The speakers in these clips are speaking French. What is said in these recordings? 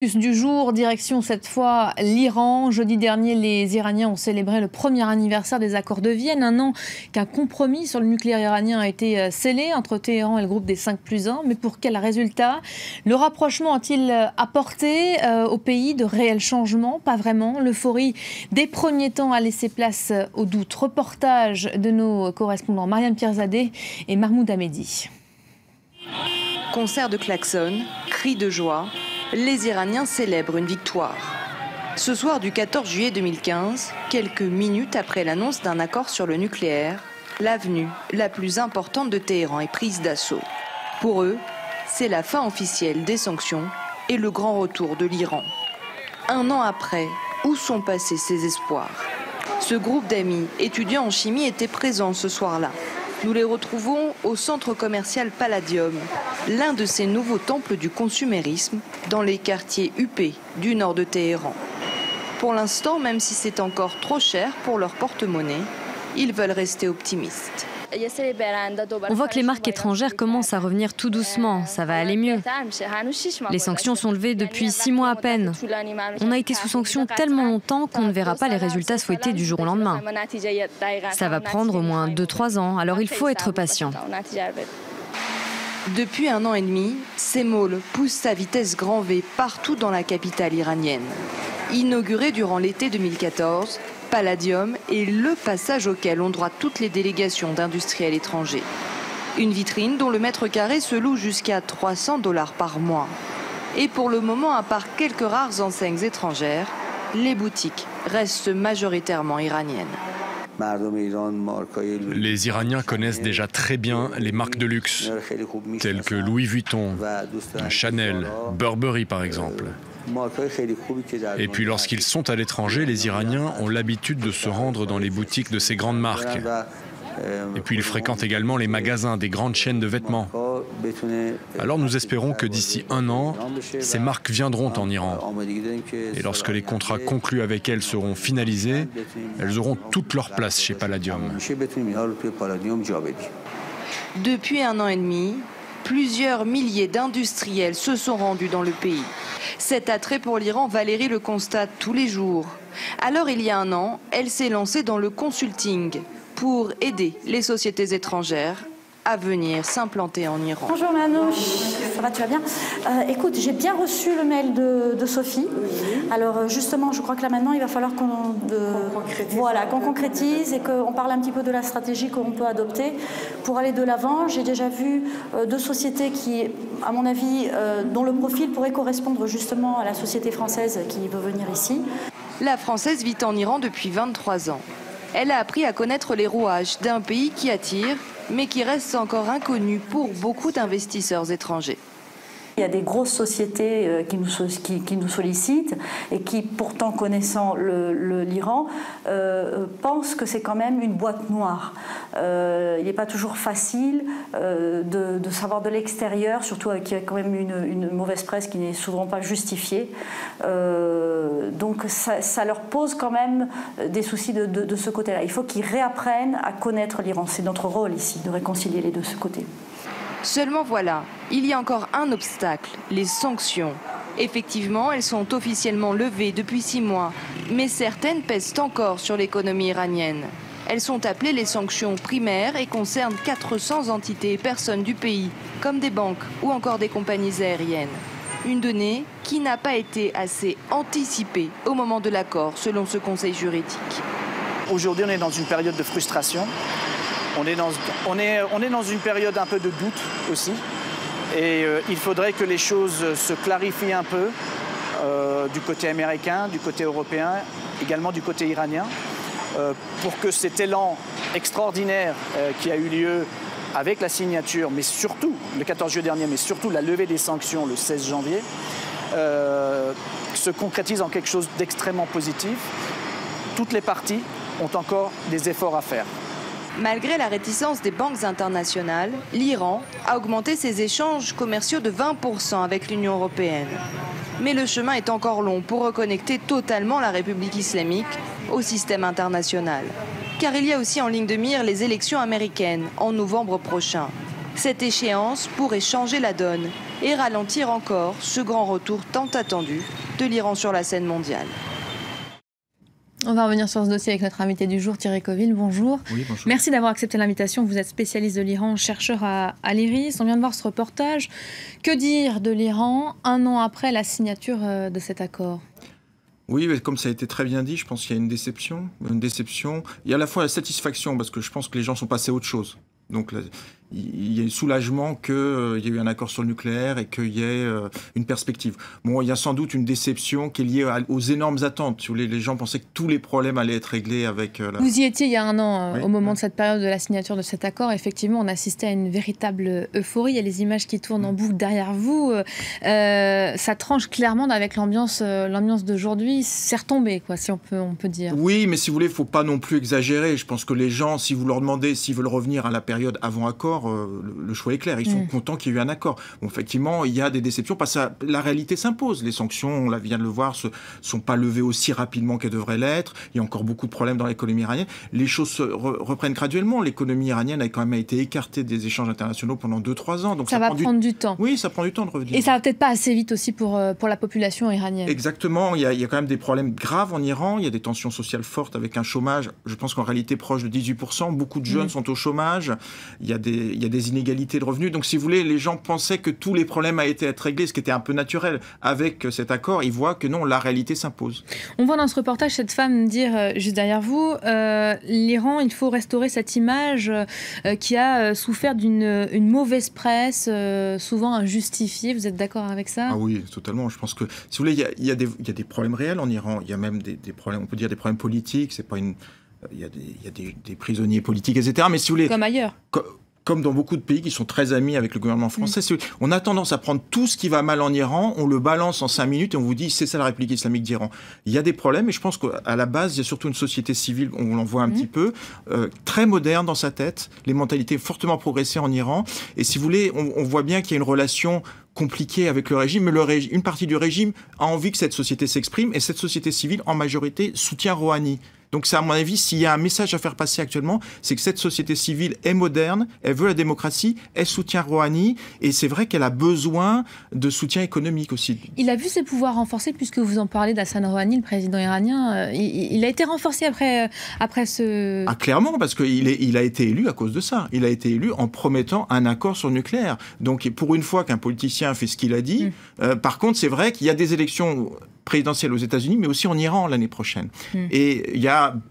Du jour, direction cette fois l'Iran. Jeudi dernier, les Iraniens ont célébré le premier anniversaire des accords de Vienne. Un an qu'un compromis sur le nucléaire iranien a été scellé entre Téhéran et le groupe des 5+1. Mais pour quel résultat? Le rapprochement a-t-il apporté au pays de réels changements? Pas vraiment. L'euphorie des premiers temps a laissé place au doute. Reportage de nos correspondants Mariam Pierzadeh et Mahmoud Ahmedi. Concert de klaxons, cris de joie. Les Iraniens célèbrent une victoire. Ce soir du 14 juillet 2015, quelques minutes après l'annonce d'un accord sur le nucléaire, l'avenue la plus importante de Téhéran est prise d'assaut. Pour eux, c'est la fin officielle des sanctions et le grand retour de l'Iran. Un an après, où sont passés ces espoirs? Ce groupe d'amis étudiants en chimie était présent ce soir-là. Nous les retrouvons au centre commercial Palladium, l'un de ces nouveaux temples du consumérisme dans les quartiers huppés du nord de Téhéran. Pour l'instant, même si c'est encore trop cher pour leur porte-monnaie, ils veulent rester optimistes. On voit que les marques étrangères commencent à revenir tout doucement, ça va aller mieux. Les sanctions sont levées depuis 6 mois à peine. On a été sous sanctions tellement longtemps qu'on ne verra pas les résultats souhaités du jour au lendemain. Ça va prendre au moins 2-3 ans, alors il faut être patient. Depuis un an et demi, ces malls poussent à vitesse grand V partout dans la capitale iranienne. Inauguré durant l'été 2014, Palladium est le passage auquel ont droit toutes les délégations d'industriels étrangers. Une vitrine dont le mètre carré se loue jusqu'à $300 par mois. Et pour le moment, à part quelques rares enseignes étrangères, les boutiques restent majoritairement iraniennes. Les Iraniens connaissent déjà très bien les marques de luxe, telles que Louis Vuitton, Chanel, Burberry par exemple. Et puis lorsqu'ils sont à l'étranger, les Iraniens ont l'habitude de se rendre dans les boutiques de ces grandes marques. Et puis ils fréquentent également les magasins des grandes chaînes de vêtements. Alors nous espérons que d'ici un an, ces marques viendront en Iran. Et lorsque les contrats conclus avec elles seront finalisés, elles auront toute leur place chez Palladium. Depuis un an et demi, plusieurs milliers d'industriels se sont rendus dans le pays. Cet attrait pour l'Iran, Valérie le constate tous les jours. Alors il y a un an, elle s'est lancée dans le consulting pour aider les sociétés étrangères à venir s'implanter en Iran. Bonjour Manouche, ça va, tu vas bien? Écoute, j'ai bien reçu le mail de Sophie. Alors justement, je crois que là maintenant, il va falloir qu'on concrétise et qu'on parle un petit peu de la stratégie qu'on peut adopter pour aller de l'avant. J'ai déjà vu 2 sociétés qui, à mon avis, dont le profil pourrait correspondre justement à la société française qui veut venir ici. La Française vit en Iran depuis 23 ans. Elle a appris à connaître les rouages d'un pays qui attire, mais qui reste encore inconnu pour beaucoup d'investisseurs étrangers. Il y a des grosses sociétés qui nous sollicitent et qui, pourtant connaissant l'Iran, pensent que c'est quand même une boîte noire. Il n'est pas toujours facile de savoir de l'extérieur, surtout qu'il y a quand même une mauvaise presse qui n'est souvent pas justifiée. Donc ça leur pose quand même des soucis de ce côté-là. Il faut qu'ils réapprennent à connaître l'Iran. C'est notre rôle ici, de réconcilier les deux côtés. Seulement voilà, il y a encore un obstacle, les sanctions. Effectivement, elles sont officiellement levées depuis 6 mois, mais certaines pèsent encore sur l'économie iranienne. Elles sont appelées les sanctions primaires et concernent 400 entités et personnes du pays, comme des banques ou encore des compagnies aériennes. Une donnée qui n'a pas été assez anticipée au moment de l'accord, selon ce conseil juridique. Aujourd'hui, on est dans une période de frustration. On est dans une période un peu de doute aussi. Et il faudrait que les choses se clarifient un peu du côté américain, du côté européen, également du côté iranien, pour que cet élan extraordinaire qui a eu lieu avec la signature, mais surtout le 14 juillet dernier, mais surtout la levée des sanctions le 16 janvier, se concrétise en quelque chose d'extrêmement positif. Toutes les parties ont encore des efforts à faire. Malgré la réticence des banques internationales, l'Iran a augmenté ses échanges commerciaux de 20% avec l'Union européenne. Mais le chemin est encore long pour reconnecter totalement la République islamique au système international. Car il y a aussi en ligne de mire les élections américaines en novembre prochain. Cette échéance pourrait changer la donne et ralentir encore ce grand retour tant attendu de l'Iran sur la scène mondiale. On va revenir sur ce dossier avec notre invité du jour, Thierry Coville. Bonjour. Oui, bonjour. Merci d'avoir accepté l'invitation. Vous êtes spécialiste de l'Iran, chercheur à l'IRIS. On vient de voir ce reportage. Que dire de l'Iran un an après la signature de cet accord ? Oui, comme ça a été très bien dit, je pense qu'il y a une déception. Il y a à la fois la satisfaction, parce que je pense que les gens sont passés à autre chose. Donc il y a un soulagement qu'il y ait eu un accord sur le nucléaire et qu'il y ait une perspective. Bon, il y a sans doute une déception qui est liée aux énormes attentes. Si vous voulez, les gens pensaient que tous les problèmes allaient être réglés avec... Vous y étiez il y a un an, oui, au moment de cette période de la signature de cet accord. Effectivement, on assistait à une véritable euphorie. Il y a les images qui tournent en boucle derrière vous. Ça tranche clairement avec l'ambiance d'aujourd'hui. C'est retombé, quoi, si on peut dire. Oui, mais si vous voulez, il ne faut pas non plus exagérer. Je pense que les gens, si vous leur demandez s'ils veulent revenir à la période avant accord, le choix est clair. Ils sont contents qu'il y ait eu un accord. Bon, effectivement, il y a des déceptions parce que la réalité s'impose. Les sanctions, on vient de le voir, ne sont pas levées aussi rapidement qu'elles devraient l'être. Il y a encore beaucoup de problèmes dans l'économie iranienne. Les choses se reprennent graduellement. L'économie iranienne a quand même été écartée des échanges internationaux pendant 2-3 ans. Donc ça va prendre du temps. Oui, ça prend du temps de revenir. Et ça va peut-être pas assez vite aussi pour la population iranienne. Exactement. Il y a quand même des problèmes graves en Iran. Il y a des tensions sociales fortes avec un chômage, je pense qu'en réalité proche de 18%. Beaucoup de jeunes sont au chômage. Il y a des inégalités de revenus. Donc, si vous voulez, les gens pensaient que tous les problèmes allaient être réglés, ce qui était un peu naturel. Avec cet accord, ils voient que non, la réalité s'impose. On voit dans ce reportage cette femme dire, juste derrière vous, l'Iran, il faut restaurer cette image qui a souffert d'une mauvaise presse, souvent injustifiée. Vous êtes d'accord avec ça ? Ah oui, totalement. Je pense que, si vous voulez, il y a des problèmes réels en Iran. Il y a même des problèmes, on peut dire des problèmes politiques. C'est pas une... Il y a des prisonniers politiques, etc. Mais si vous voulez... Comme ailleurs. Comme dans beaucoup de pays qui sont très amis avec le gouvernement français. On a tendance à prendre tout ce qui va mal en Iran, on le balance en 5 minutes et on vous dit c'est ça la République islamique d'Iran. Il y a des problèmes et je pense qu'à la base, il y a surtout une société civile, on l'en voit un petit peu, très moderne dans sa tête, les mentalités fortement progressées en Iran. Et si vous voulez, on voit bien qu'il y a une relation compliquée avec le régime, mais une partie du régime a envie que cette société s'exprime et cette société civile, en majorité, soutient Rouhani. Donc c'est à mon avis, s'il y a un message à faire passer actuellement, c'est que cette société civile est moderne, elle veut la démocratie, elle soutient Rouhani, et c'est vrai qu'elle a besoin de soutien économique aussi. Il a vu ses pouvoirs renforcés, puisque vous en parlez d'Hassan Rouhani, le président iranien. Il a été renforcé après ce... Ah, clairement, parce qu'il a été élu à cause de ça. Il a été élu en promettant un accord sur le nucléaire. Donc pour une fois qu'un politicien fait ce qu'il a dit, par contre, c'est vrai qu'il y a des élections présidentielle aux États-Unis, mais aussi en Iran l'année prochaine. Et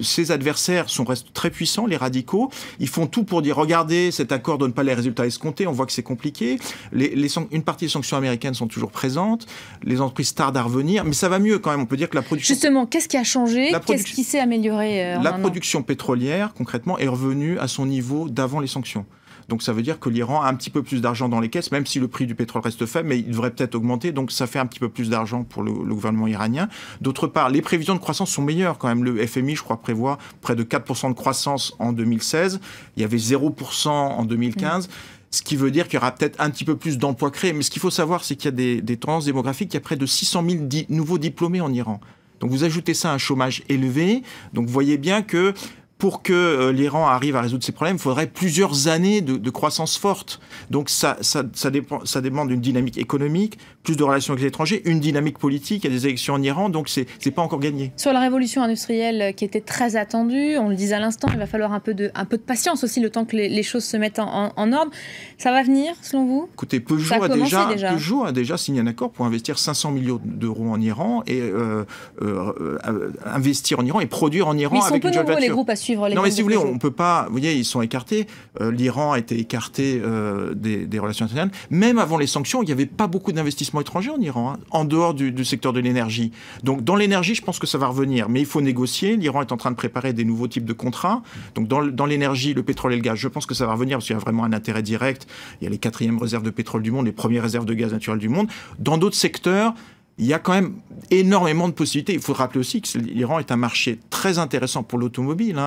ses adversaires restent très puissants, les radicaux. Ils font tout pour dire, regardez, cet accord donne pas les résultats escomptés, on voit que c'est compliqué. Une partie des sanctions américaines sont toujours présentes, les entreprises tardent à revenir, mais ça va mieux quand même. On peut dire que la production... Justement, qu'est-ce qui a changé ? Qu'est-ce qui s'est amélioré La production pétrolière, concrètement, est revenue à son niveau d'avant les sanctions. Donc ça veut dire que l'Iran a un petit peu plus d'argent dans les caisses, même si le prix du pétrole reste faible, mais il devrait peut-être augmenter, donc ça fait un petit peu plus d'argent pour le gouvernement iranien. D'autre part, les prévisions de croissance sont meilleures quand même. Le FMI, je crois, prévoit près de 4% de croissance en 2016. Il y avait 0% en 2015. Ce qui veut dire qu'il y aura peut-être un petit peu plus d'emplois créés. Mais ce qu'il faut savoir, c'est qu'il y a des tendances démographiques. Il y a près de 600 000 nouveaux diplômés en Iran. Donc vous ajoutez ça à un chômage élevé. Donc vous voyez bien que pour que l'Iran arrive à résoudre ses problèmes, il faudrait plusieurs années de croissance forte. Donc ça demande une dynamique économique, plus de relations avec l'étranger, une dynamique politique. Il y a des élections en Iran, donc c'est pas encore gagné. Sur la révolution industrielle qui était très attendue, on le disait à l'instant, il va falloir un peu de patience aussi, le temps que les choses se mettent en ordre. Ça va venir, selon vous ? Écoutez, Peugeot a déjà signé un accord pour investir 500 millions d'euros en Iran et investir en Iran et produire en Iran avec une joint venture. Les groupes à suivre les... Non, mais si vous voulez, on peut pas... Vous voyez, ils sont écartés. L'Iran a été écarté des relations internationales. Même avant les sanctions, il n'y avait pas beaucoup d'investissements étrangers en Iran, en dehors du secteur de l'énergie. Donc, dans l'énergie, je pense que ça va revenir. Mais il faut négocier. L'Iran est en train de préparer des nouveaux types de contrats. Donc, dans l'énergie, le pétrole et le gaz, je pense que ça va revenir parce qu'il y a vraiment un intérêt direct. Il y a les 4e réserves de pétrole du monde, les premières réserves de gaz naturel du monde. Dans d'autres secteurs, il y a quand même énormément de possibilités. Il faut rappeler aussi que l'Iran est un marché très intéressant pour l'automobile.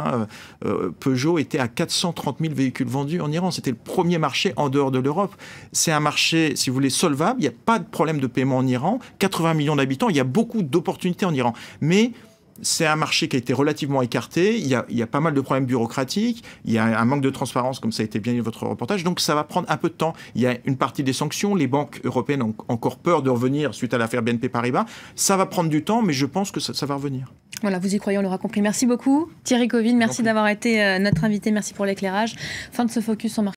Peugeot était à 430 000 véhicules vendus en Iran. C'était le premier marché en dehors de l'Europe. C'est un marché, si vous voulez, solvable. Il n'y a pas de problème de paiement en Iran. 80 millions d'habitants. Il y a beaucoup d'opportunités en Iran. Mais c'est un marché qui a été relativement écarté, il y a pas mal de problèmes bureaucratiques, il y a un manque de transparence, comme ça a été bien dit dans votre reportage, donc ça va prendre un peu de temps. Il y a une partie des sanctions, les banques européennes ont encore peur de revenir suite à l'affaire BNP Paribas. Ça va prendre du temps, mais je pense que ça va revenir. Voilà, vous y croyez, on l'aura compris. Merci beaucoup Thierry Coville, merci d'avoir été notre invité, merci pour l'éclairage. Fin de ce focus en marché.